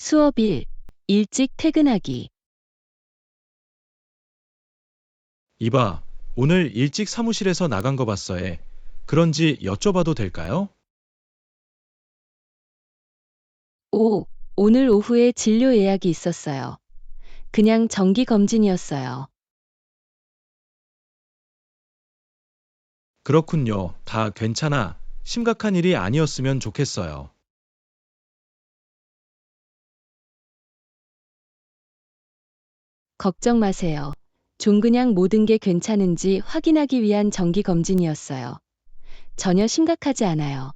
수업일, 일찍 퇴근하기. 이봐, 오늘 일찍 사무실에서 나간 거 봤어 해. 그런지 여쭤봐도 될까요? 오, 오늘 오후에 진료 예약이 있었어요. 그냥 정기 검진이었어요. 그렇군요. 다 괜찮아. 심각한 일이 아니었으면 좋겠어요. 걱정 마세요. 좀 그냥 모든 게 괜찮은지 확인하기 위한 정기 검진이었어요. 전혀 심각하지 않아요.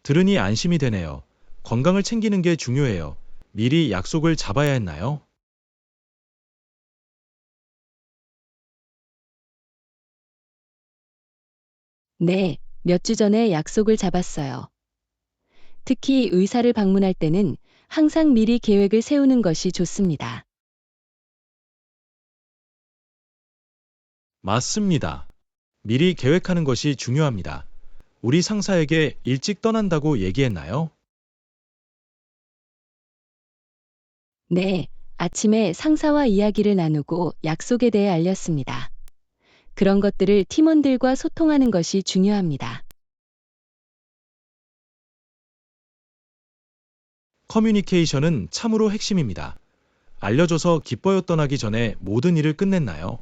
들으니 안심이 되네요. 건강을 챙기는 게 중요해요. 미리 약속을 잡아야 했나요? 네, 몇 주 전에 약속을 잡았어요. 특히 의사를 방문할 때는 항상 미리 계획을 세우는 것이 좋습니다. 맞습니다. 미리 계획하는 것이 중요합니다. 우리 상사에게 일찍 떠난다고 얘기했나요? 네, 아침에 상사와 이야기를 나누고 약속에 대해 알렸습니다. 그런 것들을 팀원들과 소통하는 것이 중요합니다. 커뮤니케이션은 참으로 핵심입니다. 알려줘서 기뻐요 떠나기 전에 모든 일을 끝냈나요?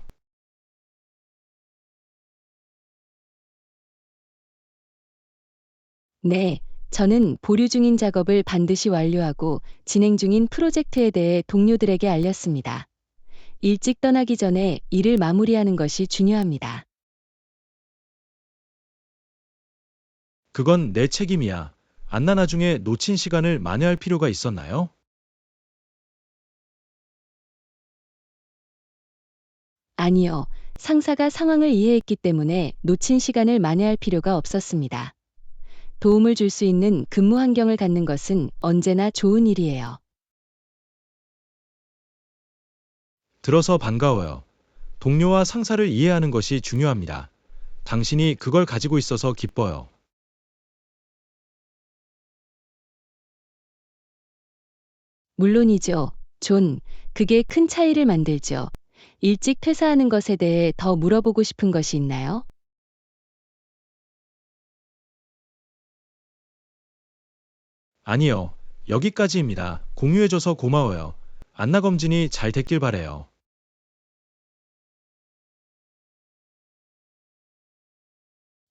네, 저는 보류 중인 작업을 반드시 완료하고 진행 중인 프로젝트에 대해 동료들에게 알렸습니다. 일찍 떠나기 전에 일을 마무리하는 것이 중요합니다. 그건 내 책임이야. 안나 나중에 놓친 시간을 만회할 필요가 있었나요? 아니요, 상사가 상황을 이해했기 때문에 놓친 시간을 만회할 필요가 없었습니다. 도움을 줄 수 있는 근무 환경을 갖는 것은 언제나 좋은 일이에요. 들어서 반가워요. 동료와 상사를 이해하는 것이 중요합니다. 당신이 그걸 가지고 있어서 기뻐요. 물론이죠. 존, 그게 큰 차이를 만들죠. 일찍 퇴사하는 것에 대해 더 물어보고 싶은 것이 있나요? 아니요. 여기까지입니다. 공유해줘서 고마워요. 안나 검진이 잘 됐길 바래요.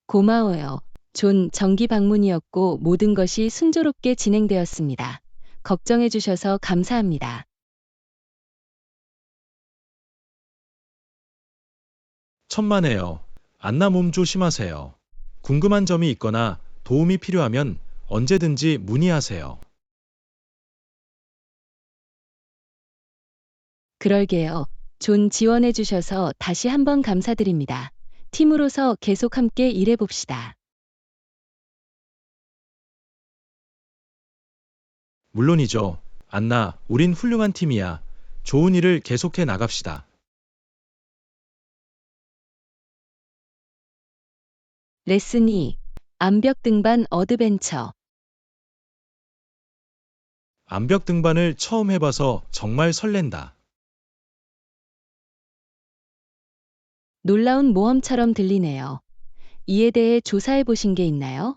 고마워요. 존, 정기 방문이었고 모든 것이 순조롭게 진행되었습니다. 걱정해 주셔서 감사합니다. 천만에요. 안나 몸 조심하세요. 궁금한 점이 있거나 도움이 필요하면 언제든지 문의하세요. 그럴게요. 존 지원해 주셔서 다시 한번 감사드립니다. 팀으로서 계속 함께 일해 봅시다. 물론이죠. 안나, 우린 훌륭한 팀이야. 좋은 일을 계속해 나갑시다. 레슨 2. 암벽 등반 어드벤처. 암벽 등반을 처음 해봐서 정말 설렌다. 놀라운 모험처럼 들리네요. 이에 대해 조사해 보신 게 있나요?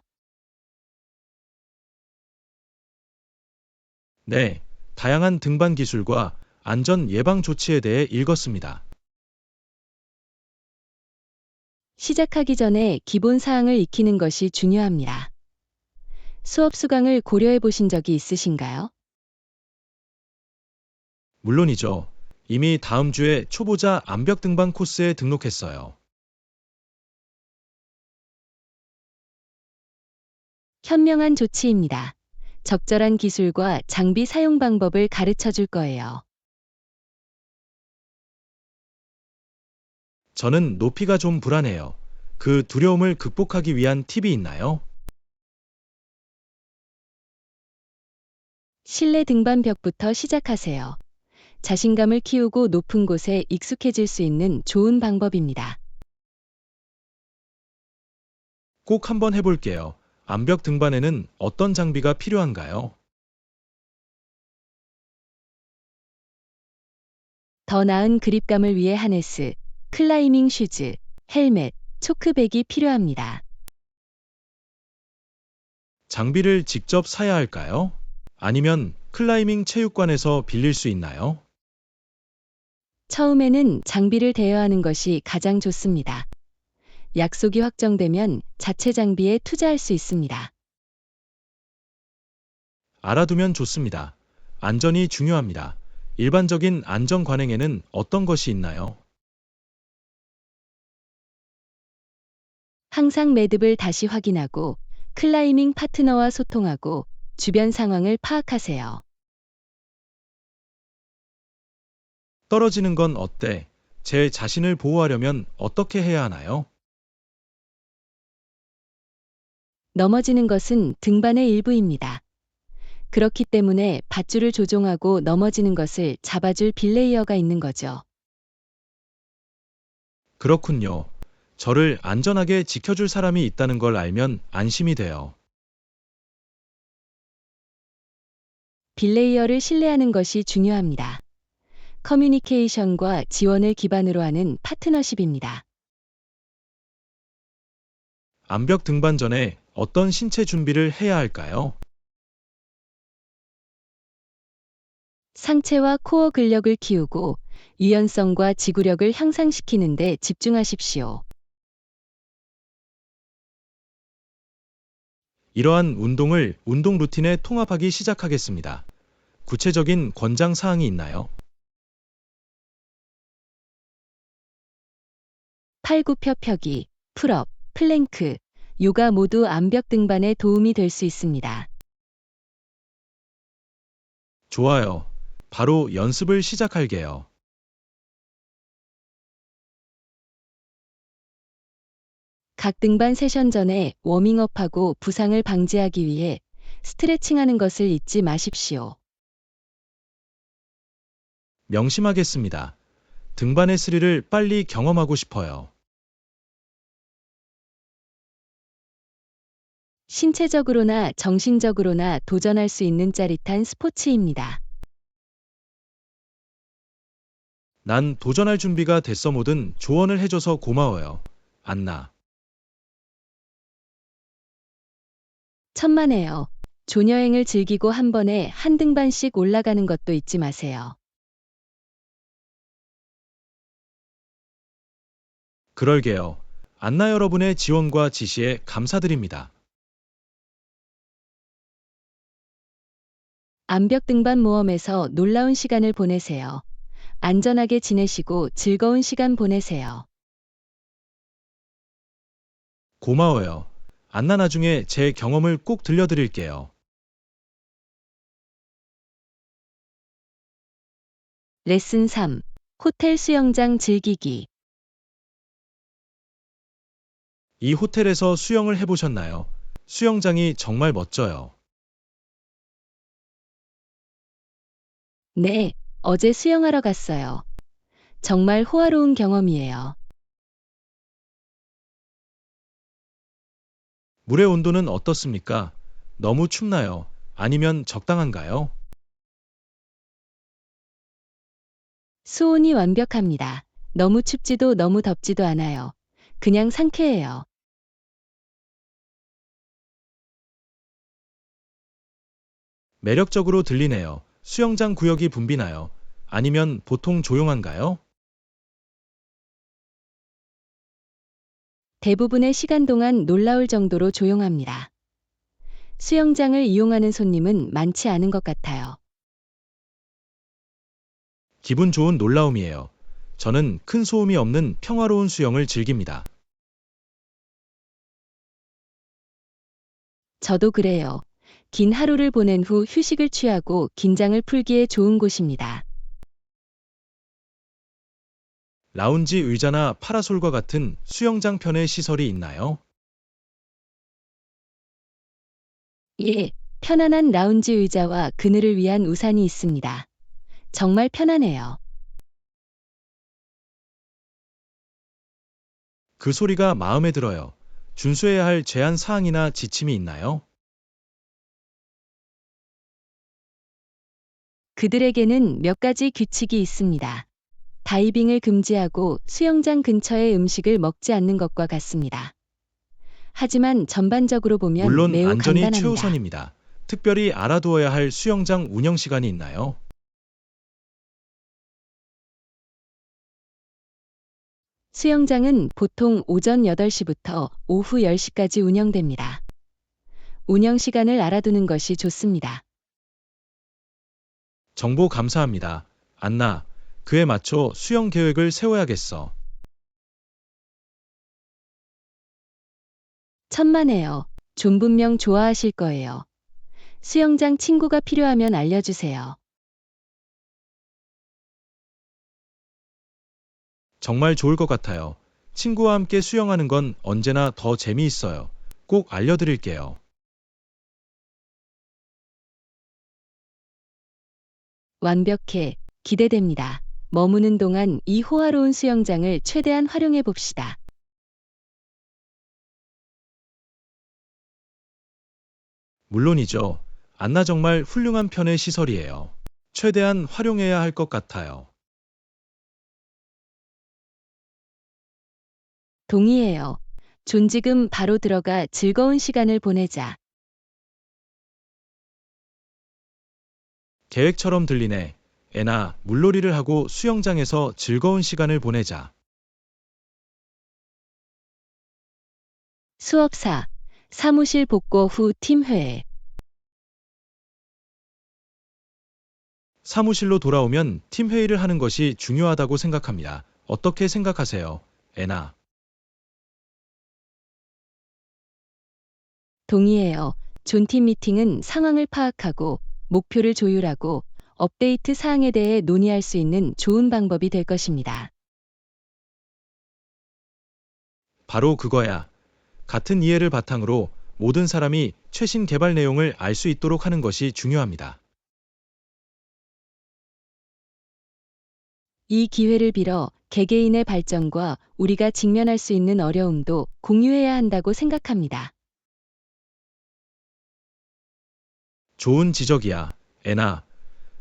네, 다양한 등반 기술과 안전 예방 조치에 대해 읽었습니다. 시작하기 전에 기본 사항을 익히는 것이 중요합니다. 수업 수강을 고려해 보신 적이 있으신가요? 물론이죠. 이미 다음 주에 초보자 암벽 등반 코스에 등록했어요. 현명한 조치입니다. 적절한 기술과 장비 사용 방법을 가르쳐 줄 거예요. 저는 높이가 좀 불안해요. 그 두려움을 극복하기 위한 팁이 있나요? 실내 등반벽부터 시작하세요. 자신감을 키우고 높은 곳에 익숙해질 수 있는 좋은 방법입니다. 꼭 한번 해볼게요. 암벽 등반에는 어떤 장비가 필요한가요? 더 나은 그립감을 위해 하네스, 클라이밍 슈즈, 헬멧, 초크백이 필요합니다. 장비를 직접 사야 할까요? 아니면 클라이밍 체육관에서 빌릴 수 있나요? 처음에는 장비를 대여하는 것이 가장 좋습니다. 약속이 확정되면 자체 장비에 투자할 수 있습니다. 알아두면 좋습니다. 안전이 중요합니다. 일반적인 안전 관행에는 어떤 것이 있나요? 항상 매듭을 다시 확인하고 클라이밍 파트너와 소통하고 주변 상황을 파악하세요. 떨어지는 건 어때? 제 자신을 보호하려면 어떻게 해야 하나요? 넘어지는 것은 등반의 일부입니다. 그렇기 때문에 밧줄을 조종하고 넘어지는 것을 잡아줄 빌레이어가 있는 거죠. 그렇군요. 저를 안전하게 지켜줄 사람이 있다는 걸 알면 안심이 돼요. 빌레이어를 신뢰하는 것이 중요합니다. 커뮤니케이션과 지원을 기반으로 하는 파트너십입니다. 암벽 등반 전에 어떤 신체 준비를 해야 할까요? 상체와 코어 근력을 키우고 유연성과 지구력을 향상시키는 데 집중하십시오. 이러한 운동을 운동 루틴에 통합하기 시작하겠습니다. 구체적인 권장 사항이 있나요? 팔굽혀펴기, 풀업, 플랭크, 요가 모두 암벽 등반에 도움이 될 수 있습니다. 좋아요. 바로 연습을 시작할게요. 각 등반 세션 전에 워밍업하고 부상을 방지하기 위해 스트레칭하는 것을 잊지 마십시오. 명심하겠습니다. 등반의 스릴을 빨리 경험하고 싶어요. 신체적으로나 정신적으로나 도전할 수 있는 짜릿한 스포츠입니다. 난 도전할 준비가 됐어. 모든 조언을 해줘서 고마워요. 안나. 천만에요. 조여행을 즐기고 한 번에 한 등반씩 올라가는 것도 잊지 마세요. 그럴게요. 안나 여러분의 지원과 지시에 감사드립니다. 암벽 등반 모험에서 놀라운 시간을 보내세요. 안전하게 지내시고 즐거운 시간 보내세요. 고마워요. 안나 나중에 제 경험을 꼭 들려드릴게요. 레슨 3. 호텔 수영장 즐기기. 이 호텔에서 수영을 해보셨나요? 수영장이 정말 멋져요. 네, 어제 수영하러 갔어요. 정말 호화로운 경험이에요. 물의 온도는 어떻습니까? 너무 춥나요? 아니면 적당한가요? 수온이 완벽합니다. 너무 춥지도 너무 덥지도 않아요. 그냥 상쾌해요. 매력적으로 들리네요. 수영장 구역이 붐비나요? 아니면 보통 조용한가요? 대부분의 시간 동안 놀라울 정도로 조용합니다. 수영장을 이용하는 손님은 많지 않은 것 같아요. 기분 좋은 놀라움이에요. 저는 큰 소음이 없는 평화로운 수영을 즐깁니다. 저도 그래요. 긴 하루를 보낸 후 휴식을 취하고 긴장을 풀기에 좋은 곳입니다. 라운지 의자나 파라솔과 같은 수영장 편의 시설이 있나요? 예, 편안한 라운지 의자와 그늘을 위한 우산이 있습니다. 정말 편안해요. 그 소리가 마음에 들어요. 준수해야 할 제한 사항이나 지침이 있나요? 그들에게는 몇 가지 규칙이 있습니다. 다이빙을 금지하고 수영장 근처의 음식을 먹지 않는 것과 같습니다. 하지만 전반적으로 보면 물론 매우 안전이 간단합니다. 최우선입니다. 특별히 알아두어야 할 수영장 운영 시간이 있나요? 수영장은 보통 오전 8시부터 오후 10시까지 운영됩니다. 운영 시간을 알아두는 것이 좋습니다. 정보 감사합니다. 안나, 그에 맞춰 수영 계획을 세워야겠어. 천만에요. 존 분명 좋아하실 거예요. 수영장 친구가 필요하면 알려주세요. 정말 좋을 것 같아요. 친구와 함께 수영하는 건 언제나 더 재미있어요. 꼭 알려드릴게요. 완벽해. 기대됩니다. 머무는 동안 이 호화로운 수영장을 최대한 활용해 봅시다. 물론이죠. 안나 정말 훌륭한 편의 시설이에요. 최대한 활용해야 할 것 같아요. 동의해요. 존 지금 바로 들어가 즐거운 시간을 보내자. 계획처럼 들리네. 애나, 물놀이를 하고 수영장에서 즐거운 시간을 보내자. 수업사, 사무실 복구 후 팀회의. 사무실로 돌아오면 팀 회의를 하는 것이 중요하다고 생각합니다. 어떻게 생각하세요? 애나. 동의해요. 존팀 미팅은 상황을 파악하고 목표를 조율하고 업데이트 사항에 대해 논의할 수 있는 좋은 방법이 될 것입니다. 바로 그거야. 같은 이해를 바탕으로 모든 사람이 최신 개발 내용을 알 수 있도록 하는 것이 중요합니다. 이 기회를 빌어 개개인의 발전과 우리가 직면할 수 있는 어려움도 공유해야 한다고 생각합니다. 좋은 지적이야. 애나.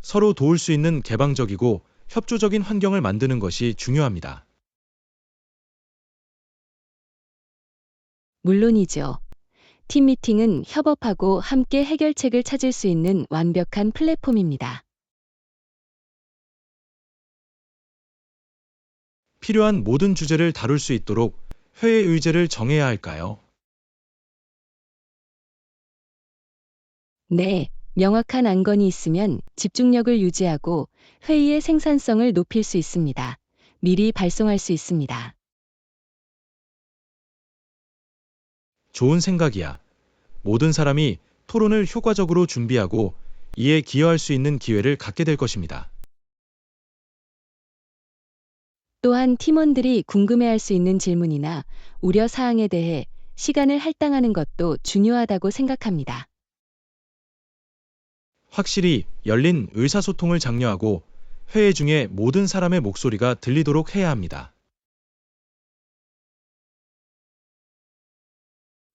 서로 도울 수 있는 개방적이고 협조적인 환경을 만드는 것이 중요합니다. 물론이죠. 팀 미팅은 협업하고 함께 해결책을 찾을 수 있는 완벽한 플랫폼입니다. 필요한 모든 주제를 다룰 수 있도록 회의 의제를 정해야 할까요? 네, 명확한 안건이 있으면 집중력을 유지하고 회의의 생산성을 높일 수 있습니다. 미리 발송할 수 있습니다. 좋은 생각이야. 모든 사람이 토론을 효과적으로 준비하고 이에 기여할 수 있는 기회를 갖게 될 것입니다. 또한 팀원들이 궁금해할 수 있는 질문이나 우려 사항에 대해 시간을 할당하는 것도 중요하다고 생각합니다. 확실히 열린 의사소통을 장려하고 회의 중에 모든 사람의 목소리가 들리도록 해야 합니다.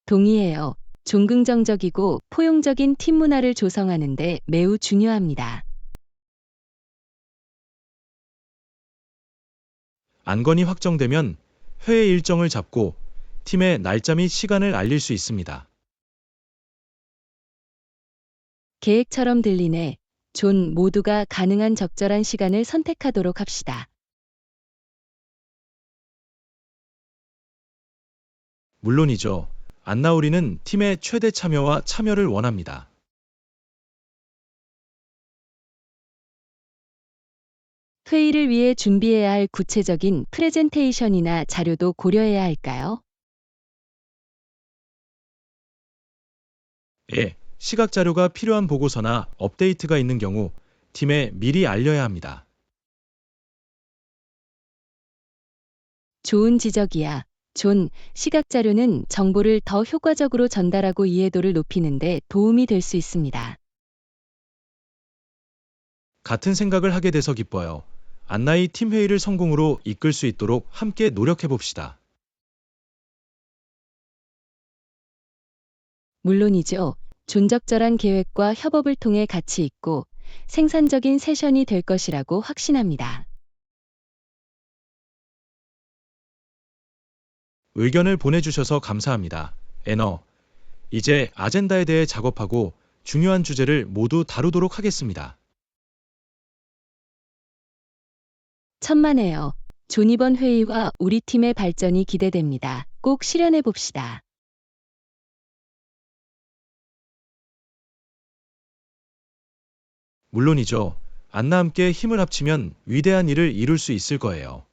동의해요. 존긍정적이고 포용적인 팀 문화를 조성하는 데 매우 중요합니다. 안건이 확정되면 회의 일정을 잡고 팀의 날짜 및 시간을 알릴 수 있습니다. 계획처럼 들리네. 존 모두가 가능한 적절한 시간을 선택하도록 합시다. 물론이죠. 안나우리는 팀의 최대 참여와 참여를 원합니다. 회의를 위해 준비해야 할 구체적인 프레젠테이션이나 자료도 고려해야 할까요? 예, 시각 자료가 필요한 보고서나 업데이트가 있는 경우 팀에 미리 알려야 합니다. 좋은 지적이야. 존, 시각 자료는 정보를 더 효과적으로 전달하고 이해도를 높이는 데 도움이 될 수 있습니다. 같은 생각을 하게 돼서 기뻐요. 안나의 팀 회의를 성공으로 이끌 수 있도록 함께 노력해 봅시다. 물론이죠. 존적절한 계획과 협업을 통해 가치 있고 생산적인 세션이 될 것이라고 확신합니다. 의견을 보내주셔서 감사합니다. 이제 아젠다에 대해 작업하고 중요한 주제를 모두 다루도록 하겠습니다. 천만에요. 존이번 회의와 우리 팀의 발전이 기대됩니다. 꼭 실현해 봅시다. 물론이죠. 안나 함께 힘을 합치면 위대한 일을 이룰 수 있을 거예요.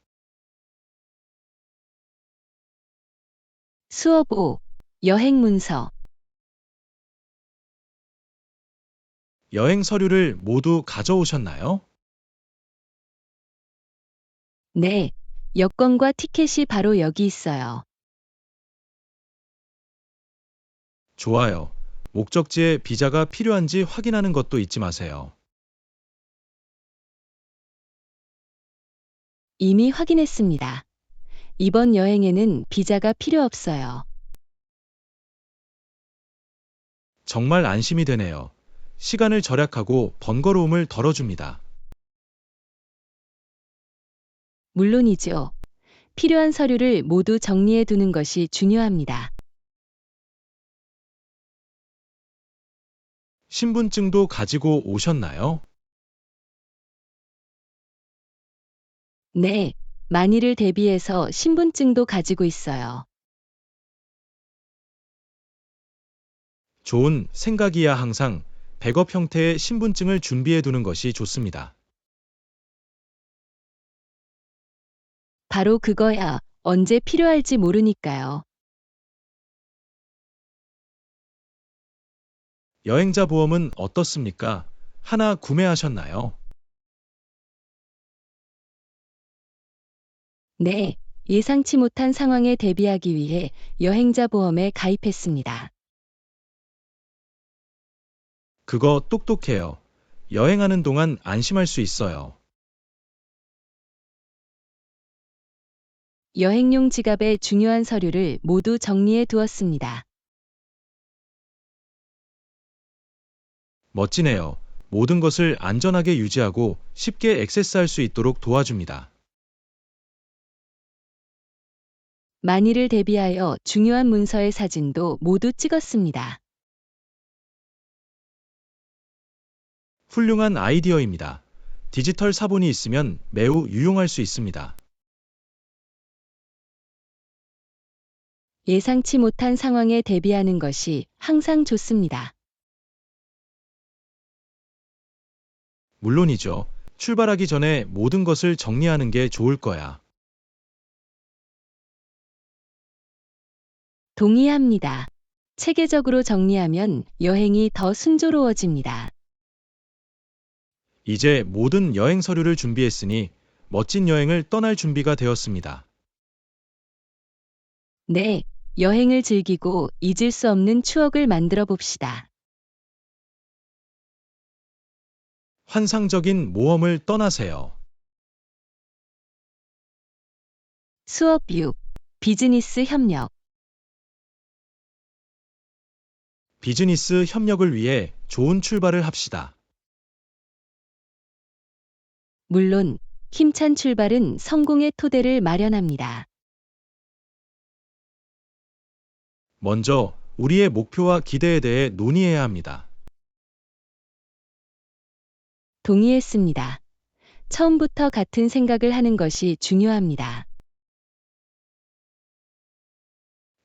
수업 5. 여행 문서. 여행 서류를 모두 가져오셨나요? 네. 여권과 티켓이 바로 여기 있어요. 좋아요. 목적지에 비자가 필요한지 확인하는 것도 잊지 마세요. 이미 확인했습니다. 이번 여행에는 비자가 필요 없어요. 정말 안심이 되네요. 시간을 절약하고 번거로움을 덜어줍니다. 물론이죠. 필요한 서류를 모두 정리해 두는 것이 중요합니다. 신분증도 가지고 오셨나요? 네. 만일을 대비해서 신분증도 가지고 있어요. 좋은 생각이야 항상 백업 형태의 신분증을 준비해 두는 것이 좋습니다. 바로 그거야. 언제 필요할지 모르니까요. 여행자 보험은 어떻습니까? 하나 구매하셨나요? 네. 예상치 못한 상황에 대비하기 위해 여행자 보험에 가입했습니다. 그거 똑똑해요. 여행하는 동안 안심할 수 있어요. 여행용 지갑에 중요한 서류를 모두 정리해 두었습니다. 멋지네요. 모든 것을 안전하게 유지하고 쉽게 액세스할 수 있도록 도와줍니다. 만일을 대비하여 중요한 문서의 사진도 모두 찍었습니다. 훌륭한 아이디어입니다. 디지털 사본이 있으면 매우 유용할 수 있습니다. 예상치 못한 상황에 대비하는 것이 항상 좋습니다. 물론이죠. 출발하기 전에 모든 것을 정리하는 게 좋을 거야. 동의합니다. 체계적으로 정리하면 여행이 더 순조로워집니다. 이제 모든 여행 서류를 준비했으니 멋진 여행을 떠날 준비가 되었습니다. 네, 여행을 즐기고 잊을 수 없는 추억을 만들어 봅시다. 환상적인 모험을 떠나세요. 수업 6. 비즈니스 협력. 비즈니스 협력을 위해 좋은 출발을 합시다. 물론, 힘찬 출발은 성공의 토대를 마련합니다. 먼저 우리의 목표와 기대에 대해 논의해야 합니다. 동의했습니다. 처음부터 같은 생각을 하는 것이 중요합니다.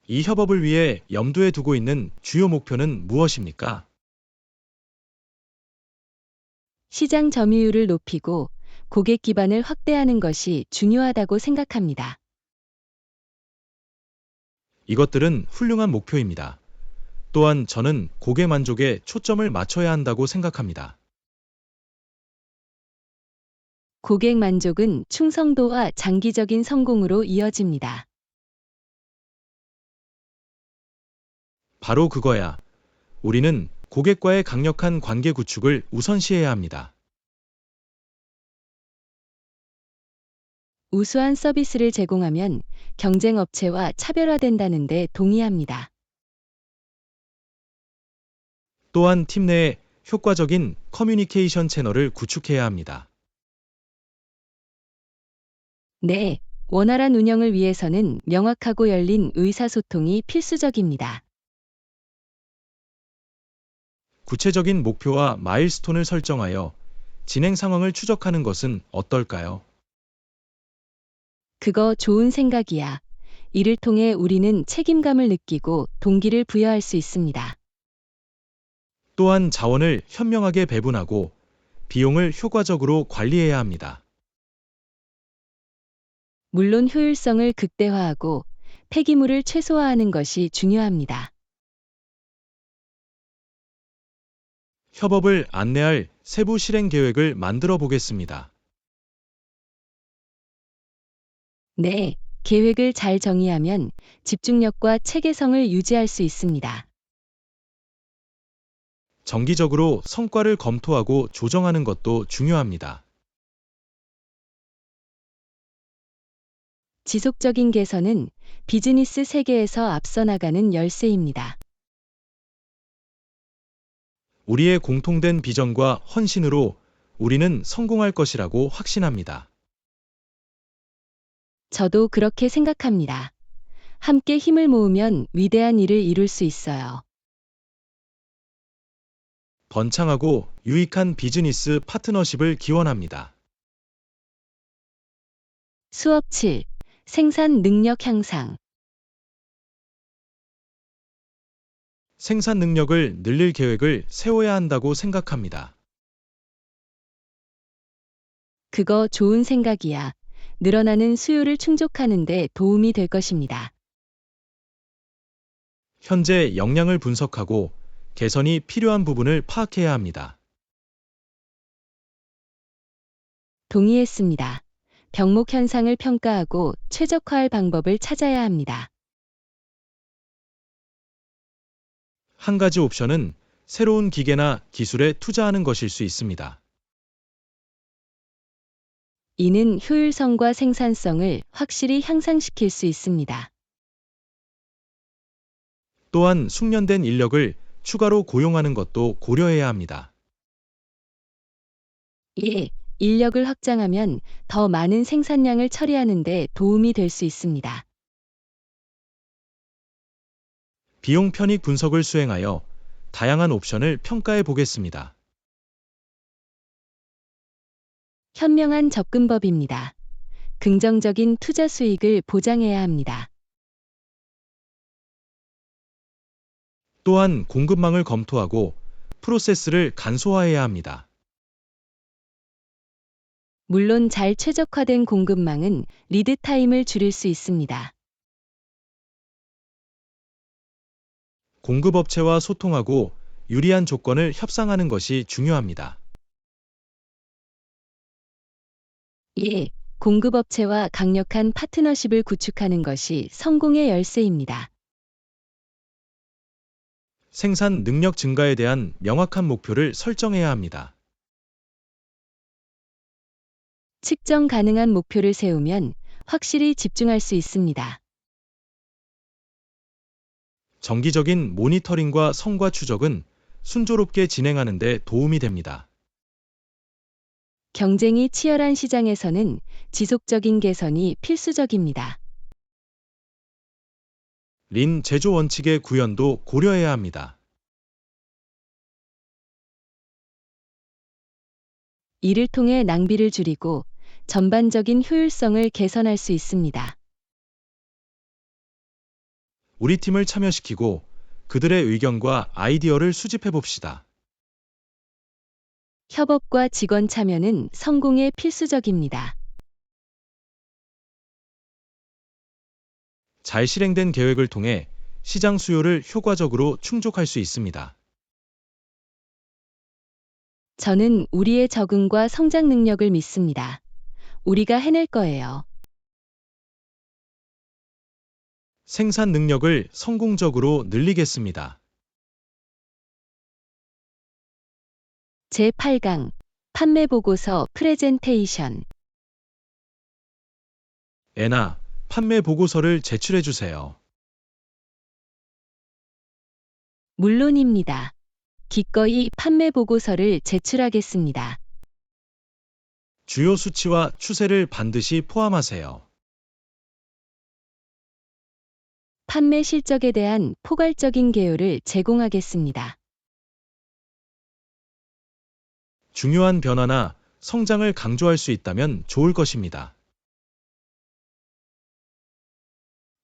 이 협업을 위해 염두에 두고 있는 주요 목표는 무엇입니까? 시장 점유율을 높이고 고객 기반을 확대하는 것이 중요하다고 생각합니다. 이것들은 훌륭한 목표입니다. 또한 저는 고객 만족에 초점을 맞춰야 한다고 생각합니다. 고객 만족은 충성도와 장기적인 성공으로 이어집니다. 바로 그거야. 우리는 고객과의 강력한 관계 구축을 우선시해야 합니다. 우수한 서비스를 제공하면 경쟁 업체와 차별화된다는데 동의합니다. 또한 팀 내에 효과적인 커뮤니케이션 채널을 구축해야 합니다. 네, 원활한 운영을 위해서는 명확하고 열린 의사소통이 필수적입니다. 구체적인 목표와 마일스톤을 설정하여 진행 상황을 추적하는 것은 어떨까요? 그거 좋은 생각이야. 이를 통해 우리는 책임감을 느끼고 동기를 부여할 수 있습니다. 또한 자원을 현명하게 배분하고 비용을 효과적으로 관리해야 합니다. 물론 효율성을 극대화하고 폐기물을 최소화하는 것이 중요합니다. 협업을 안내할 세부 실행 계획을 만들어 보겠습니다. 네, 계획을 잘 정의하면 집중력과 체계성을 유지할 수 있습니다. 정기적으로 성과를 검토하고 조정하는 것도 중요합니다. 지속적인 개선은 비즈니스 세계에서 앞서 나가는 열쇠입니다. 우리의 공통된 비전과 헌신으로 우리는 성공할 것이라고 확신합니다. 저도 그렇게 생각합니다. 함께 힘을 모으면 위대한 일을 이룰 수 있어요. 번창하고 유익한 비즈니스 파트너십을 기원합니다. 수업 7. 생산 능력 향상. 생산 능력을 늘릴 계획을 세워야 한다고 생각합니다. 그거 좋은 생각이야. 늘어나는 수요를 충족하는 데 도움이 될 것입니다. 현재 역량을 분석하고 개선이 필요한 부분을 파악해야 합니다. 동의했습니다. 병목 현상을 평가하고 최적화할 방법을 찾아야 합니다. 한 가지 옵션은 새로운 기계나 기술에 투자하는 것일 수 있습니다. 이는 효율성과 생산성을 확실히 향상시킬 수 있습니다. 또한 숙련된 인력을 추가로 고용하는 것도 고려해야 합니다. 예, 인력을 확장하면 더 많은 생산량을 처리하는 데 도움이 될 수 있습니다. 비용 편익 분석을 수행하여 다양한 옵션을 평가해 보겠습니다. 현명한 접근법입니다. 긍정적인 투자 수익을 보장해야 합니다. 또한 공급망을 검토하고 프로세스를 간소화해야 합니다. 물론 잘 최적화된 공급망은 리드 타임을 줄일 수 있습니다. 공급업체와 소통하고 유리한 조건을 협상하는 것이 중요합니다. 예, 공급업체와 강력한 파트너십을 구축하는 것이 성공의 열쇠입니다. 생산 능력 증가에 대한 명확한 목표를 설정해야 합니다. 측정 가능한 목표를 세우면 확실히 집중할 수 있습니다. 정기적인 모니터링과 성과 추적은 순조롭게 진행하는 데 도움이 됩니다. 경쟁이 치열한 시장에서는 지속적인 개선이 필수적입니다. 린 제조 원칙의 구현도 고려해야 합니다. 이를 통해 낭비를 줄이고 전반적인 효율성을 개선할 수 있습니다. 우리 팀을 참여시키고 그들의 의견과 아이디어를 수집해 봅시다. 협업과 직원 참여는 성공에 필수적입니다. 잘 실행된 계획을 통해 시장 수요를 효과적으로 충족할 수 있습니다. 저는 우리의 적응과 성장 능력을 믿습니다. 우리가 해낼 거예요. 생산 능력을 성공적으로 늘리겠습니다. 제8강 판매 보고서 프레젠테이션. 애나 판매 보고서를 제출해 주세요. 물론입니다. 기꺼이 판매 보고서를 제출하겠습니다. 주요 수치와 추세를 반드시 포함하세요. 판매 실적에 대한 포괄적인 개요를 제공하겠습니다. 중요한 변화나 성장을 강조할 수 있다면 좋을 것입니다.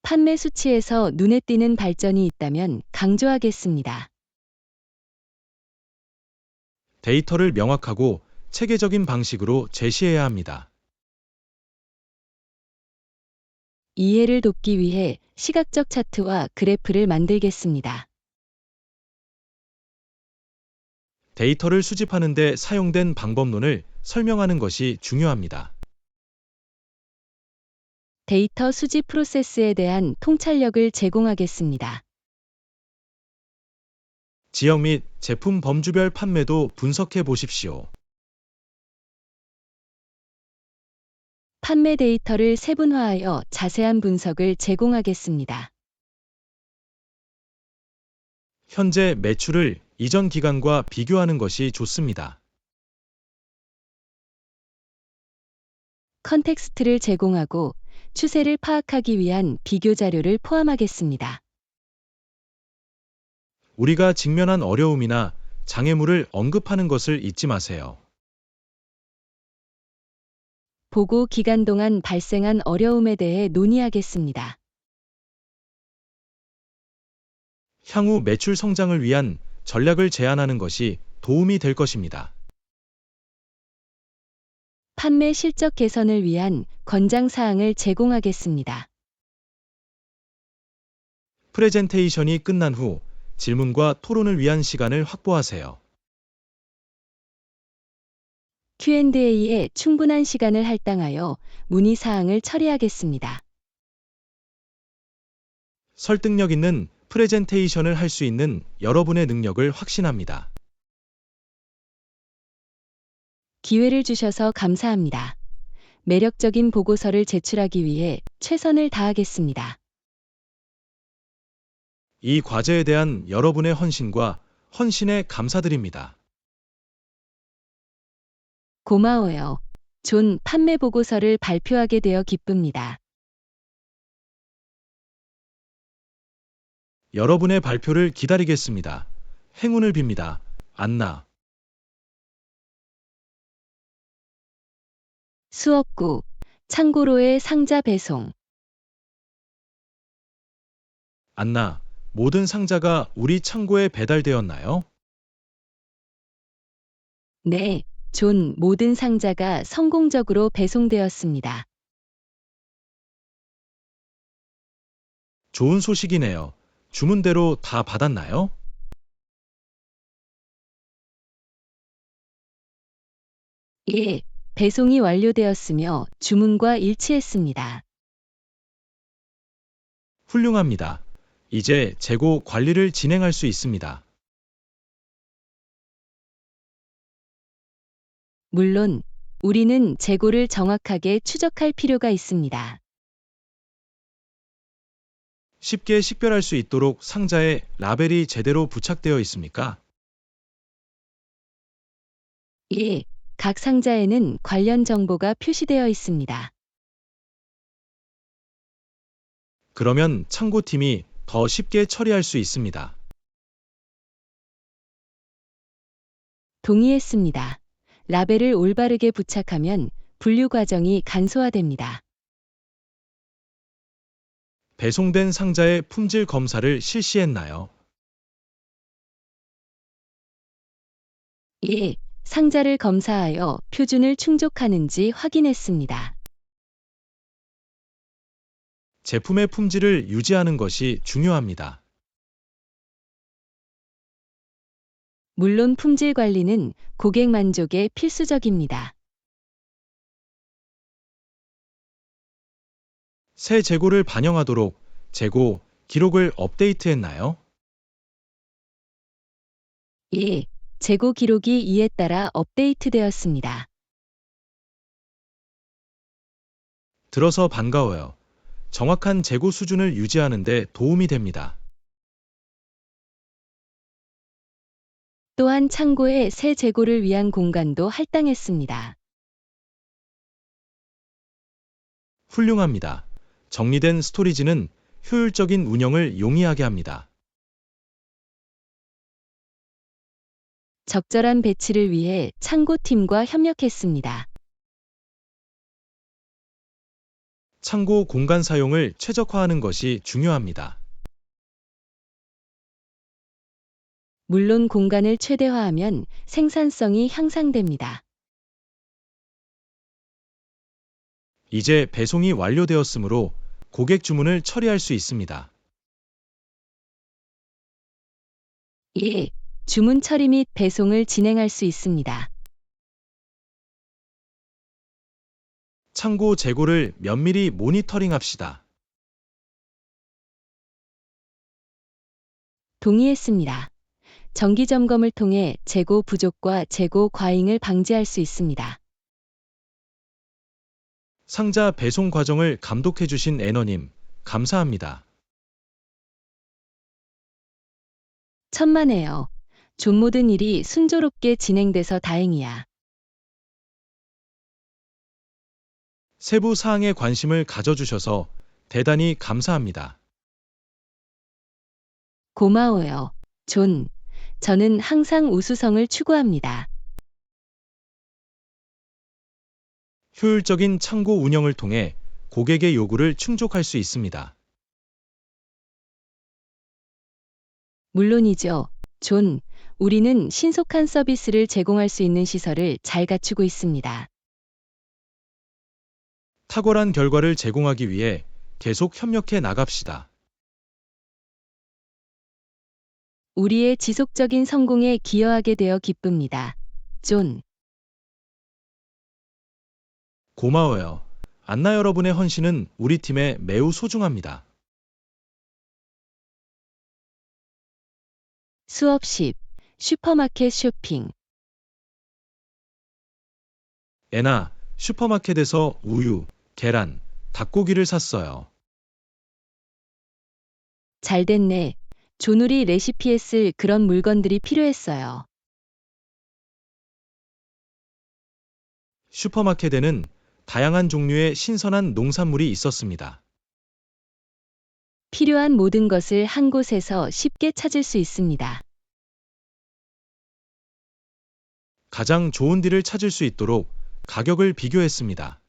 판매 수치에서 눈에 띄는 발전이 있다면 강조하겠습니다. 데이터를 명확하고 체계적인 방식으로 제시해야 합니다. 이해를 돕기 위해 시각적 차트와 그래프를 만들겠습니다. 데이터를 수집하는 데 사용된 방법론을 설명하는 것이 중요합니다. 데이터 수집 프로세스에 대한 통찰력을 제공하겠습니다. 지역 및 제품 범주별 판매도 분석해 보십시오. 판매 데이터를 세분화하여 자세한 분석을 제공하겠습니다. 현재 매출을 이전 기간과 비교하는 것이 좋습니다. 컨텍스트를 제공하고 추세를 파악하기 위한 비교 자료를 포함하겠습니다. 우리가 직면한 어려움이나 장애물을 언급하는 것을 잊지 마세요. 보고 기간 동안 발생한 어려움에 대해 논의하겠습니다. 향후 매출 성장을 위한 전략을 제안하는 것이 도움이 될 것입니다. 판매 실적 개선을 위한 권장 사항을 제공하겠습니다. 프레젠테이션이 끝난 후 질문과 토론을 위한 시간을 확보하세요. Q&A에 충분한 시간을 할당하여 문의 사항을 처리하겠습니다. 설득력 있는 프레젠테이션을 할 수 있는 여러분의 능력을 확신합니다. 기회를 주셔서 감사합니다. 매력적인 보고서를 제출하기 위해 최선을 다하겠습니다. 이 과제에 대한 여러분의 헌신과 헌신에 감사드립니다. 고마워요. 존 판매 보고서를 발표하게 되어 기쁩니다. 여러분의 발표를 기다리겠습니다. 행운을 빕니다. 안나. 수업구, 창고로의 상자 배송. 안나, 모든 상자가 우리 창고에 배달되었나요? 네, 존 모든 상자가 성공적으로 배송되었습니다. 좋은 소식이네요. 주문대로 다 받았나요? 예, 배송이 완료되었으며 주문과 일치했습니다. 훌륭합니다. 이제 재고 관리를 진행할 수 있습니다. 물론, 우리는 재고를 정확하게 추적할 필요가 있습니다. 쉽게 식별할 수 있도록 상자에 라벨이 제대로 부착되어 있습니까? 예, 각 상자에는 관련 정보가 표시되어 있습니다. 그러면 창고팀이 더 쉽게 처리할 수 있습니다. 동의했습니다. 라벨을 올바르게 부착하면 분류 과정이 간소화됩니다. 배송된 상자의 품질 검사를 실시했나요? 예, 상자를 검사하여 표준을 충족하는지 확인했습니다. 제품의 품질을 유지하는 것이 중요합니다. 물론 품질 관리는 고객 만족에 필수적입니다. 새 재고를 반영하도록 재고 기록을 업데이트했나요? 예, 재고 기록이 이에 따라 업데이트되었습니다. 들어서 반가워요. 정확한 재고 수준을 유지하는 데 도움이 됩니다. 또한 창고에 새 재고를 위한 공간도 할당했습니다. 훌륭합니다. 정리된 스토리지는 효율적인 운영을 용이하게 합니다. 적절한 배치를 위해 창고팀과 협력했습니다. 창고 공간 사용을 최적화하는 것이 중요합니다. 물론 공간을 최대화하면 생산성이 향상됩니다. 이제 배송이 완료되었으므로 고객 주문을 처리할 수 있습니다. 예, 주문 처리 및 배송을 진행할 수 있습니다. 창고 재고를 면밀히 모니터링합시다. 동의했습니다. 정기 점검을 통해 재고 부족과 재고 과잉을 방지할 수 있습니다. 상자 배송 과정을 감독해 주신 애너님, 감사합니다. 천만에요. 좀 모든 일이 순조롭게 진행돼서 다행이야. 세부 사항에 관심을 가져주셔서 대단히 감사합니다. 고마워요. 존. 저는 항상 우수성을 추구합니다. 효율적인 창고 운영을 통해 고객의 요구를 충족할 수 있습니다. 물론이죠. 존. 우리는 신속한 서비스를 제공할 수 있는 시설을 잘 갖추고 있습니다. 탁월한 결과를 제공하기 위해 계속 협력해 나갑시다. 우리의 지속적인 성공에 기여하게 되어 기쁩니다. 존. 고마워요. 안나 여러분의 헌신은 우리 팀에 매우 소중합니다. 수업십. 슈퍼마켓 쇼핑. 애나, 슈퍼마켓에서 우유, 계란, 닭고기를 샀어요. 잘 됐네. 조누리 레시피에 쓸 그런 물건들이 필요했어요. 슈퍼마켓에는 다양한 종류의 신선한 농산물이 있었습니다. 필요한 모든 것을 한 곳에서 쉽게 찾을 수 있습니다. 가장 좋은 딜을 찾을 수 있도록 가격을 비교했습니다.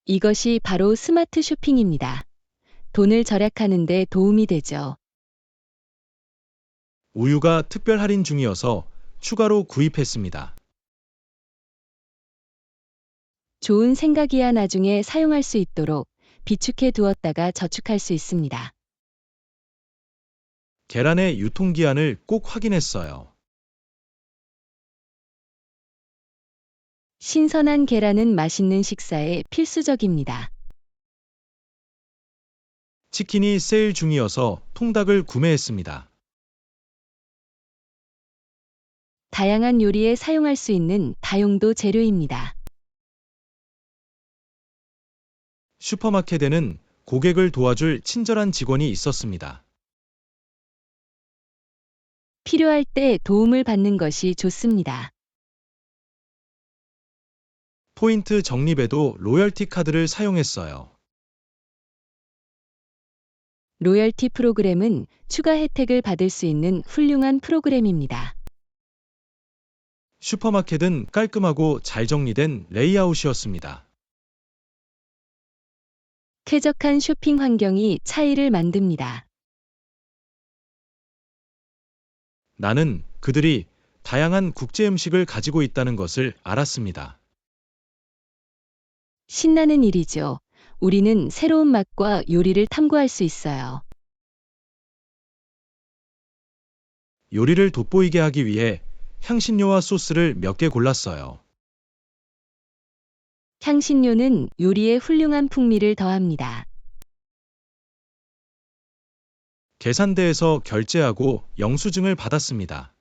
이것이 바로 스마트 쇼핑입니다. 돈을 절약하는 데 도움이 되죠. 우유가 특별 할인 중이어서 추가로 구입했습니다. 좋은 생각이야 나중에 사용할 수 있도록 비축해 두었다가 저축할 수 있습니다. 계란의 유통기한을 꼭 확인했어요. 신선한 계란은 맛있는 식사에 필수적입니다. 치킨이 세일 중이어서 통닭을 구매했습니다. 다양한 요리에 사용할 수 있는 다용도 재료입니다. 슈퍼마켓에는 고객을 도와줄 친절한 직원이 있었습니다. 필요할 때 도움을 받는 것이 좋습니다. 포인트 적립에도 로열티 카드를 사용했어요. 로열티 프로그램은 추가 혜택을 받을 수 있는 훌륭한 프로그램입니다. 슈퍼마켓은 깔끔하고 잘 정리된 레이아웃이었습니다. 쾌적한 쇼핑 환경이 차이를 만듭니다. 나는 그들이 다양한 국제 음식을 가지고 있다는 것을 알았습니다. 신나는 일이죠. 우리는 새로운 맛과 요리를 탐구할 수 있어요. 요리를 돋보이게 하기 위해 향신료와 소스를 몇 개 골랐어요. 향신료는 요리에 훌륭한 풍미를 더합니다. 계산대에서 결제하고 영수증을 받았습니다.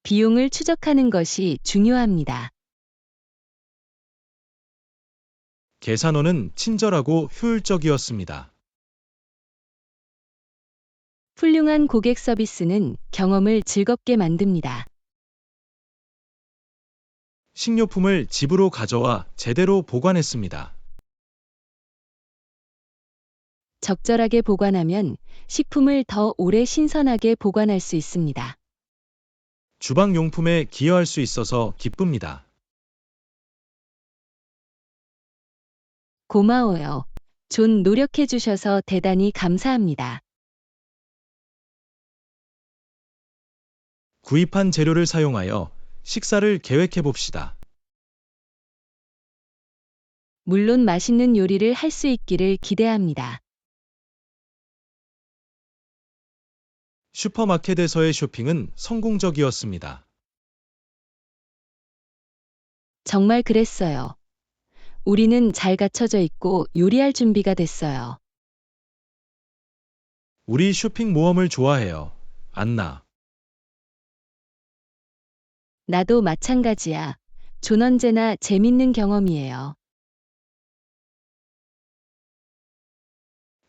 비용을 추적하는 것이 중요합니다. 계산원은 친절하고 효율적이었습니다. 훌륭한 고객 서비스는 경험을 즐겁게 만듭니다. 식료품을 집으로 가져와 제대로 보관했습니다. 적절하게 보관하면 식품을 더 오래 신선하게 보관할 수 있습니다. 주방 용품에 기여할 수 있어서 기쁩니다. 고마워요. 존 노력해 주셔서 대단히 감사합니다. 구입한 재료를 사용하여 식사를 계획해 봅시다. 물론 맛있는 요리를 할 수 있기를 기대합니다. 슈퍼마켓에서의 쇼핑은 성공적이었습니다. 정말 그랬어요. 우리는 잘 갖춰져 있고 요리할 준비가 됐어요. 우리 쇼핑 모험을 좋아해요. 안나. 나도 마찬가지야. 존 언제나 재밌는 경험이에요.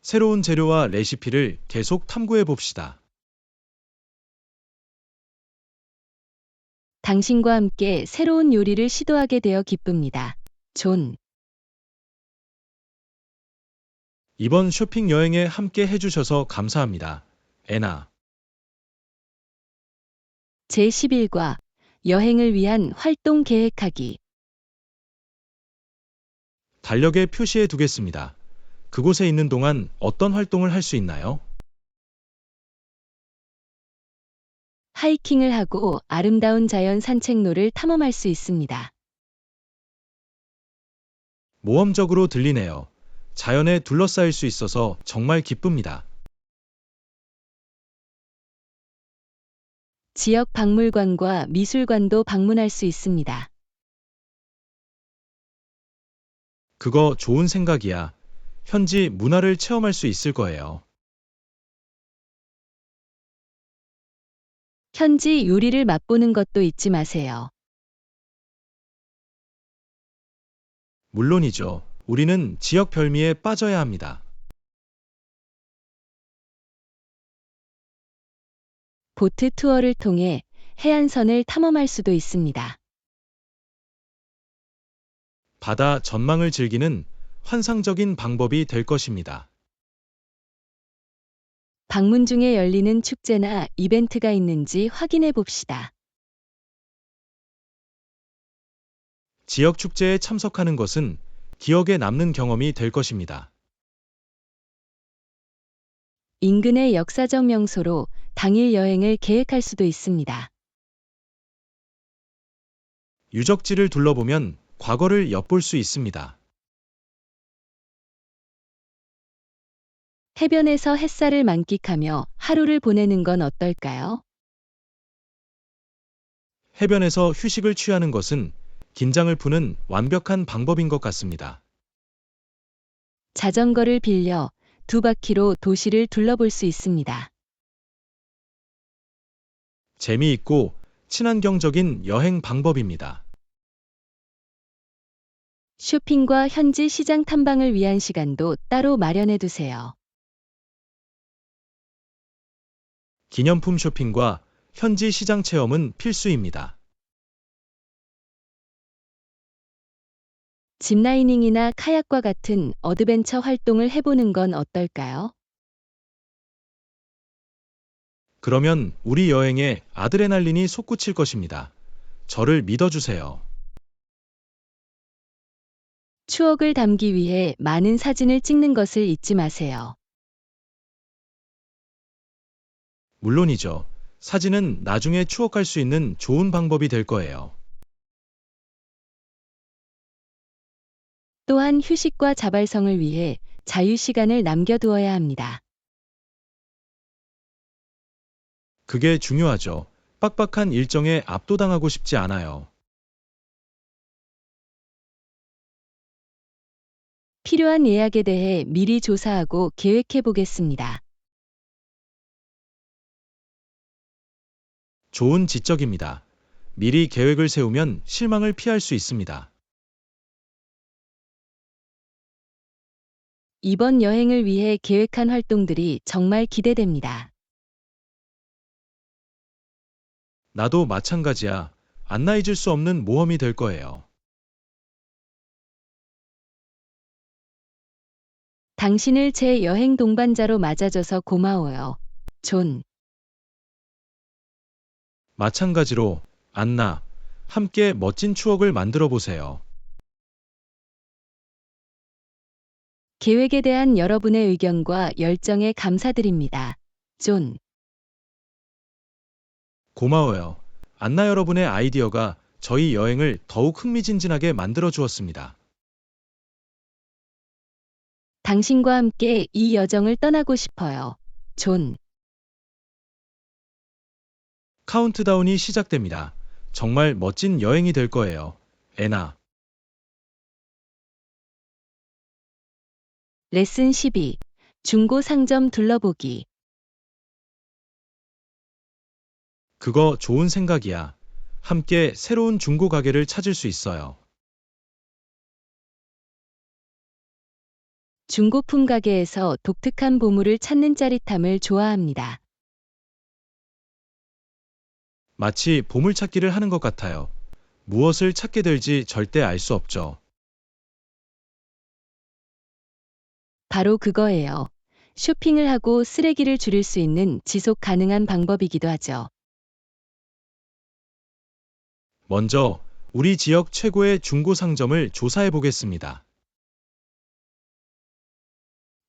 새로운 재료와 레시피를 계속 탐구해 봅시다. 당신과 함께 새로운 요리를 시도하게 되어 기쁩니다. 존. 이번 쇼핑 여행에 함께 해주셔서 감사합니다. 애나. 제11과 여행을 위한 활동 계획하기. 달력에 표시해 두겠습니다. 그곳에 있는 동안 어떤 활동을 할 수 있나요? 하이킹을 하고 아름다운 자연 산책로를 탐험할 수 있습니다. 모험적으로 들리네요. 자연에 둘러싸일 수 있어서 정말 기쁩니다. 지역 박물관과 미술관도 방문할 수 있습니다. 그거 좋은 생각이야. 현지 문화를 체험할 수 있을 거예요. 현지 요리를 맛보는 것도 잊지 마세요. 물론이죠. 우리는 지역 별미에 빠져야 합니다. 보트 투어를 통해 해안선을 탐험할 수도 있습니다. 바다 전망을 즐기는 환상적인 방법이 될 것입니다. 방문 중에 열리는 축제나 이벤트가 있는지 확인해 봅시다. 지역 축제에 참석하는 것은 기억에 남는 경험이 될 것입니다. 인근의 역사적 명소로 당일 여행을 계획할 수도 있습니다. 유적지를 둘러보면 과거를 엿볼 수 있습니다. 해변에서 햇살을 만끽하며 하루를 보내는 건 어떨까요? 해변에서 휴식을 취하는 것은 긴장을 푸는 완벽한 방법인 것 같습니다. 자전거를 빌려 두 바퀴로 도시를 둘러볼 수 있습니다. 재미있고 친환경적인 여행 방법입니다. 쇼핑과 현지 시장 탐방을 위한 시간도 따로 마련해 두세요. 기념품 쇼핑과 현지 시장 체험은 필수입니다. 짚라이닝이나 카약과 같은 어드벤처 활동을 해보는 건 어떨까요? 그러면 우리 여행에 아드레날린이 솟구칠 것입니다. 저를 믿어주세요. 추억을 담기 위해 많은 사진을 찍는 것을 잊지 마세요. 물론이죠. 사진은 나중에 추억할 수 있는 좋은 방법이 될 거예요. 또한 휴식과 자발성을 위해 자유 시간을 남겨두어야 합니다. 그게 중요하죠. 빡빡한 일정에 압도당하고 싶지 않아요. 필요한 예약에 대해 미리 조사하고 계획해 보겠습니다. 좋은 지적입니다. 미리 계획을 세우면 실망을 피할 수 있습니다. 이번 여행을 위해 계획한 활동들이 정말 기대됩니다. 나도 마찬가지야. 안 나 잊을 수 없는 모험이 될 거예요. 당신을 제 여행 동반자로 맞아줘서 고마워요. 존. 마찬가지로, 안나. 함께 멋진 추억을 만들어 보세요. 계획에 대한 여러분의 의견과 열정에 감사드립니다. 존. 고마워요. 안나 여러분의 아이디어가 저희 여행을 더욱 흥미진진하게 만들어 주었습니다. 당신과 함께 이 여정을 떠나고 싶어요. 존. 카운트다운이 시작됩니다. 정말 멋진 여행이 될 거예요. 애나. 레슨 12. 중고 상점 둘러보기. 그거 좋은 생각이야. 함께 새로운 중고 가게를 찾을 수 있어요. 중고품 가게에서 독특한 보물을 찾는 짜릿함을 좋아합니다. 마치 보물찾기를 하는 것 같아요. 무엇을 찾게 될지 절대 알 수 없죠. 바로 그거예요. 쇼핑을 하고 쓰레기를 줄일 수 있는 지속 가능한 방법이기도 하죠. 먼저 우리 지역 최고의 중고 상점을 조사해 보겠습니다.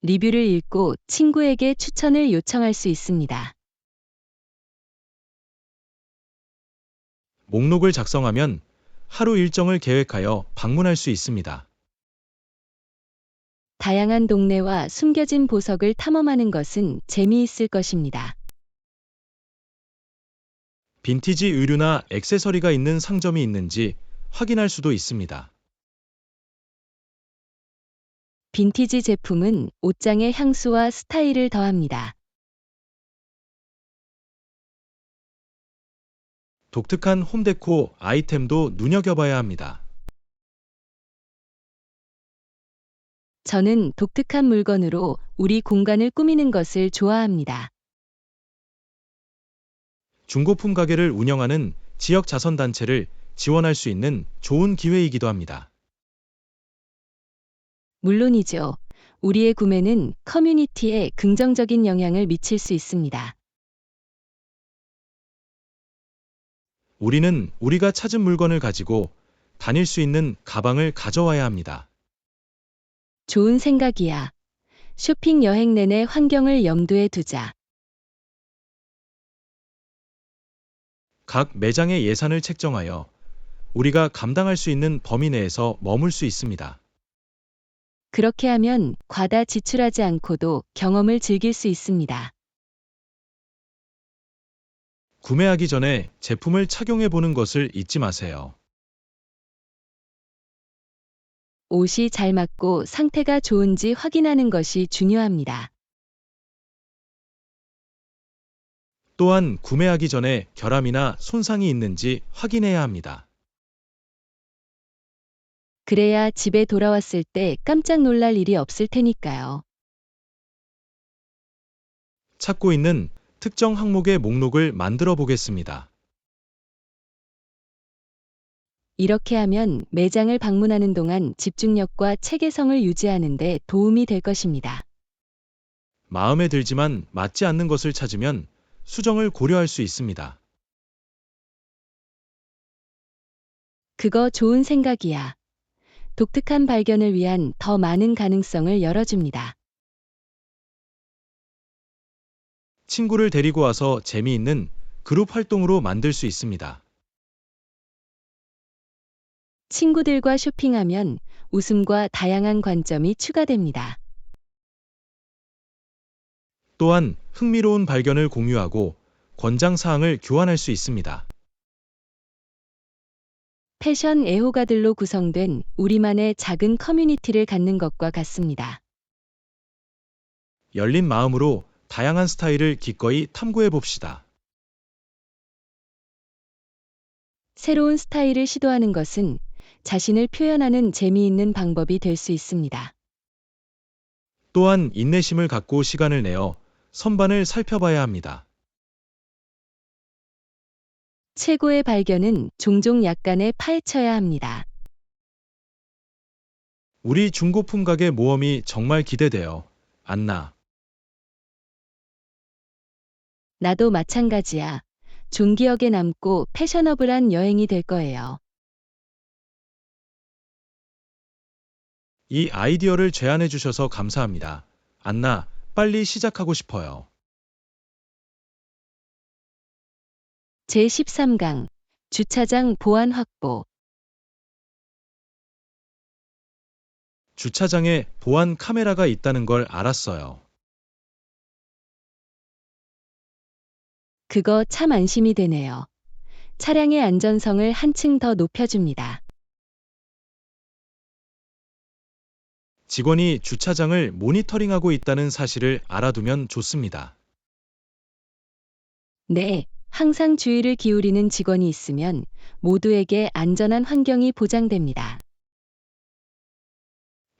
리뷰를 읽고 친구에게 추천을 요청할 수 있습니다. 목록을 작성하면 하루 일정을 계획하여 방문할 수 있습니다. 다양한 동네와 숨겨진 보석을 탐험하는 것은 재미있을 것입니다. 빈티지 의류나 액세서리가 있는 상점이 있는지 확인할 수도 있습니다. 빈티지 제품은 옷장의 향수와 스타일을 더합니다. 독특한 홈데코 아이템도 눈여겨봐야 합니다. 저는 독특한 물건으로 우리 공간을 꾸미는 것을 좋아합니다. 중고품 가게를 운영하는 지역 자선단체를 지원할 수 있는 좋은 기회이기도 합니다. 물론이죠. 우리의 구매는 커뮤니티에 긍정적인 영향을 미칠 수 있습니다. 우리는 우리가 찾은 물건을 가지고 다닐 수 있는 가방을 가져와야 합니다. 좋은 생각이야. 쇼핑 여행 내내 환경을 염두에 두자. 각 매장의 예산을 책정하여 우리가 감당할 수 있는 범위 내에서 머물 수 있습니다. 그렇게 하면 과다 지출하지 않고도 경험을 즐길 수 있습니다. 구매하기 전에 제품을 착용해 보는 것을 잊지 마세요. 옷이 잘 맞고 상태가 좋은지 확인하는 것이 중요합니다. 또한 구매하기 전에 결함이나 손상이 있는지 확인해야 합니다. 그래야 집에 돌아왔을 때 깜짝 놀랄 일이 없을 테니까요. 찾고 있는 특정 항목의 목록을 만들어 보겠습니다. 이렇게 하면 매장을 방문하는 동안 집중력과 체계성을 유지하는 데 도움이 될 것입니다. 마음에 들지만 맞지 않는 것을 찾으면 수정을 고려할 수 있습니다. 그거 좋은 생각이야. 독특한 발견을 위한 더 많은 가능성을 열어줍니다. 친구를 데리고 와서 재미있는 그룹 활동으로 만들 수 있습니다. 친구들과 쇼핑하면 웃음과 다양한 관점이 추가됩니다. 또한 흥미로운 발견을 공유하고 권장 사항을 교환할 수 있습니다. 패션 애호가들로 구성된 우리만의 작은 커뮤니티를 갖는 것과 같습니다. 열린 마음으로 다양한 스타일을 기꺼이 탐구해 봅시다. 새로운 스타일을 시도하는 것은 자신을 표현하는 재미있는 방법이 될 수 있습니다. 또한 인내심을 갖고 시간을 내어 선반을 살펴봐야 합니다. 최고의 발견은 종종 약간의 파헤쳐야 합니다. 우리 중고품 가게 모험이 정말 기대돼요. 안나. 나도 마찬가지야. 존기억에 남고 패셔너블한 여행이 될 거예요. 이 아이디어를 제안해 주셔서 감사합니다. 안나, 빨리 시작하고 싶어요. 제13강 주차장 보안 확보. 주차장에 보안 카메라가 있다는 걸 알았어요. 그거 참 안심이 되네요. 차량의 안전성을 한층 더 높여줍니다. 직원이 주차장을 모니터링하고 있다는 사실을 알아두면 좋습니다. 네, 항상 주의를 기울이는 직원이 있으면 모두에게 안전한 환경이 보장됩니다.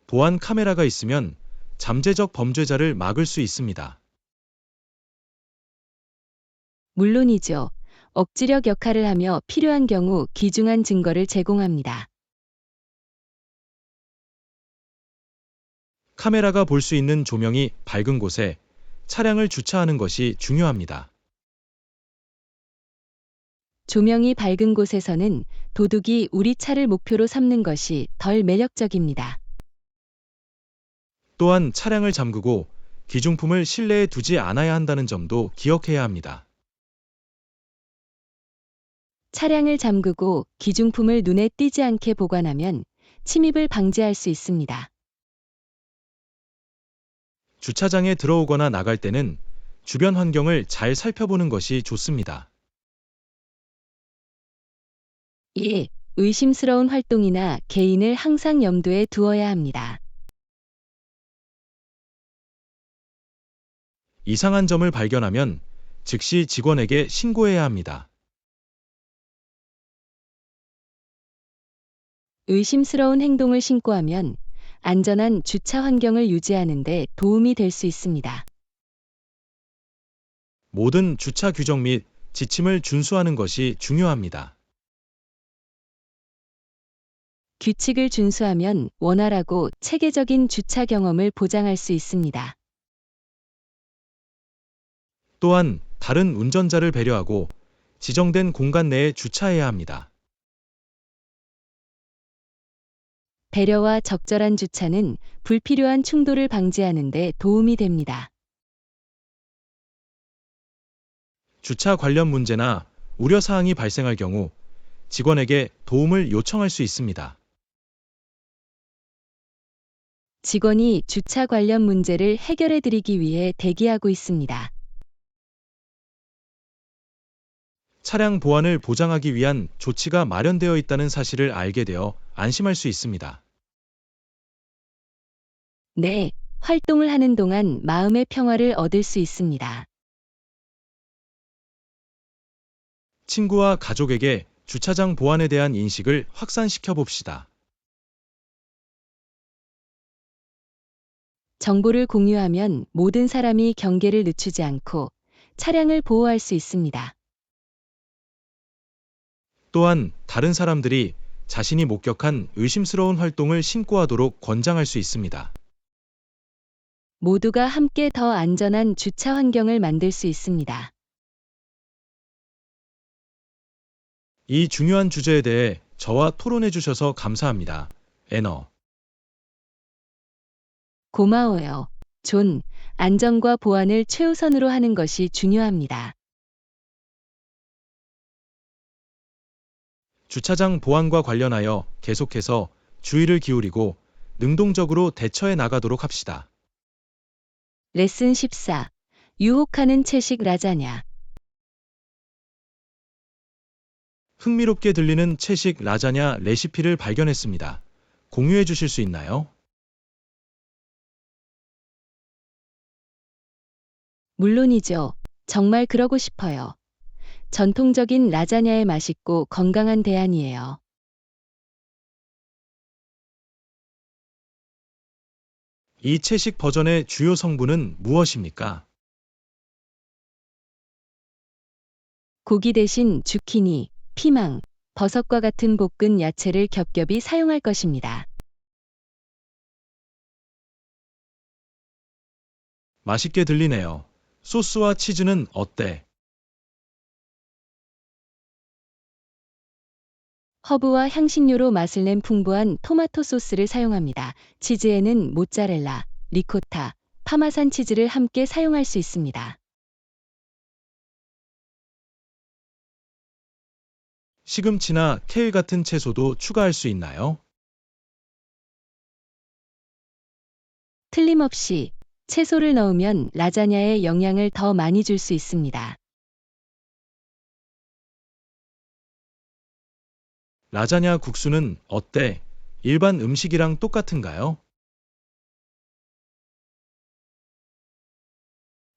보안 카메라가 있으면 잠재적 범죄자를 막을 수 있습니다. 물론이죠. 억지력 역할을 하며 필요한 경우 귀중한 증거를 제공합니다. 카메라가 볼 수 있는 조명이 밝은 곳에 차량을 주차하는 것이 중요합니다. 조명이 밝은 곳에서는 도둑이 우리 차를 목표로 삼는 것이 덜 매력적입니다. 또한 차량을 잠그고 기중품을 실내에 두지 않아야 한다는 점도 기억해야 합니다. 차량을 잠그고 기중품을 눈에 띄지 않게 보관하면 침입을 방지할 수 있습니다. 주차장에 들어오거나 나갈 때는 주변 환경을 잘 살펴보는 것이 좋습니다. 예, 의심스러운 활동이나 개인을 항상 염두에 두어야 합니다. 이상한 점을 발견하면 즉시 직원에게 신고해야 합니다. 의심스러운 행동을 신고하면 안전한 주차 환경을 유지하는 데 도움이 될 수 있습니다. 모든 주차 규정 및 지침을 준수하는 것이 중요합니다. 규칙을 준수하면 원활하고 체계적인 주차 경험을 보장할 수 있습니다. 또한 다른 운전자를 배려하고 지정된 공간 내에 주차해야 합니다. 배려와 적절한 주차는 불필요한 충돌을 방지하는 데 도움이 됩니다. 주차 관련 문제나 우려사항이 발생할 경우 직원에게 도움을 요청할 수 있습니다. 직원이 주차 관련 문제를 해결해 드리기 위해 대기하고 있습니다. 차량 보안을 보장하기 위한 조치가 마련되어 있다는 사실을 알게 되어 안심할 수 있습니다. 네, 활동을 하는 동안 마음의 평화를 얻을 수 있습니다. 친구와 가족에게 주차장 보안에 대한 인식을 확산시켜 봅시다. 정보를 공유하면 모든 사람이 경계를 늦추지 않고 차량을 보호할 수 있습니다. 또한 다른 사람들이 자신이 목격한 의심스러운 활동을 신고하도록 권장할 수 있습니다. 모두가 함께 더 안전한 주차 환경을 만들 수 있습니다. 이 중요한 주제에 대해 저와 토론해 주셔서 감사합니다. 애너. 고마워요. 존, 안전과 보안을 최우선으로 하는 것이 중요합니다. 주차장 보안과 관련하여 계속해서 주의를 기울이고 능동적으로 대처해 나가도록 합시다. 레슨 14. 유혹하는 채식 라자냐. 흥미롭게 들리는 채식 라자냐 레시피를 발견했습니다. 공유해 주실 수 있나요? 물론이죠. 정말 그러고 싶어요. 전통적인 라자냐의 맛있고 건강한 대안이에요. 이 채식 버전의 주요 성분은 무엇입니까? 고기 대신 주키니, 피망, 버섯과 같은 볶은 야채를 겹겹이 사용할 것입니다. 맛있게 들리네요. 소스와 치즈는 어때? 허브와 향신료로 맛을 낸 풍부한 토마토 소스를 사용합니다. 치즈에는 모짜렐라, 리코타, 파마산 치즈를 함께 사용할 수 있습니다. 시금치나 케일 같은 채소도 추가할 수 있나요? 틀림없이 채소를 넣으면 라자냐에 영양을 더 많이 줄 수 있습니다. 라자냐 국수는 어때? 일반 음식이랑 똑같은가요?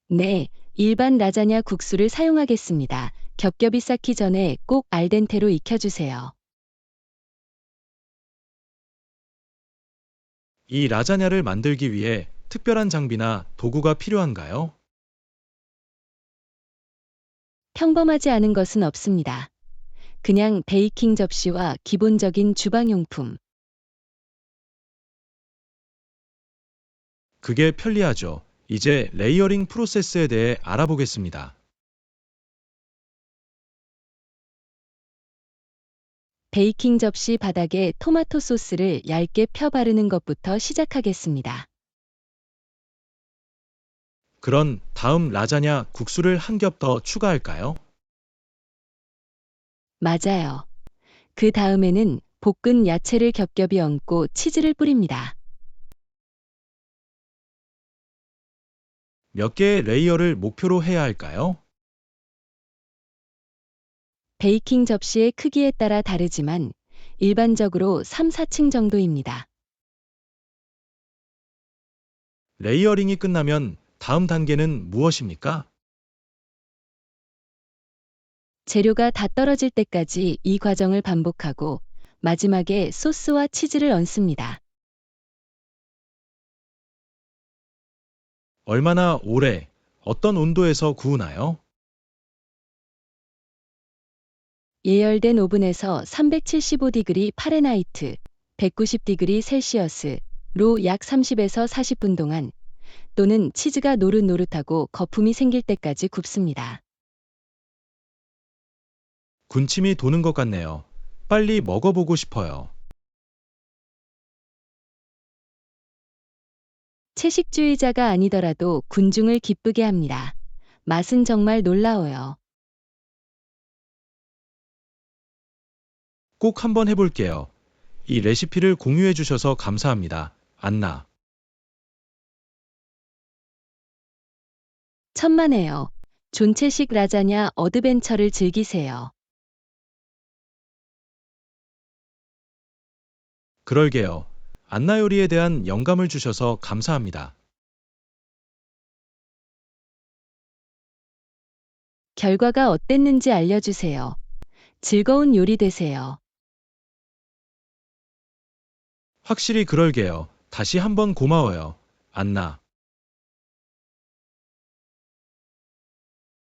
네, 일반 라자냐 국수를 사용하겠습니다. 겹겹이 쌓기 전에 꼭 알덴테로 익혀주세요. 이 라자냐를 만들기 위해 특별한 장비나 도구가 필요한가요? 평범하지 않은 것은 없습니다. 그냥 베이킹 접시와 기본적인 주방용품, 그게 편리하죠. 이제 레이어링 프로세스에 대해 알아보겠습니다. 베이킹 접시 바닥에 토마토 소스를 얇게 펴 바르는 것부터 시작하겠습니다. 그런 다음 라자냐 국수를 한 겹 더 추가할까요? 맞아요. 그 다음에는 볶은 야채를 겹겹이 얹고 치즈를 뿌립니다. 몇 개의 레이어를 목표로 해야 할까요? 베이킹 접시의 크기에 따라 다르지만 일반적으로 3, 4층 정도입니다. 레이어링이 끝나면 다음 단계는 무엇입니까? 재료가 다 떨어질 때까지 이 과정을 반복하고 마지막에 소스와 치즈를 얹습니다. 얼마나 오래, 어떤 온도에서 구우나요? 예열된 오븐에서 375디그리 파레나이트, 190디그리 셀시어스로 약 30에서 40분 동안 또는 치즈가 노릇노릇하고 거품이 생길 때까지 굽습니다. 군침이 도는 것 같네요. 빨리 먹어보고 싶어요. 채식주의자가 아니더라도 군중을 기쁘게 합니다. 맛은 정말 놀라워요. 꼭 한번 해볼게요. 이 레시피를 공유해 주셔서 감사합니다. 안나. 천만에요. 존채식 라자냐 어드벤처를 즐기세요. 그럴게요. 안나 요리에 대한 영감을 주셔서 감사합니다. 결과가 어땠는지 알려주세요. 즐거운 요리 되세요. 확실히 그럴게요. 다시 한번 고마워요. 안나.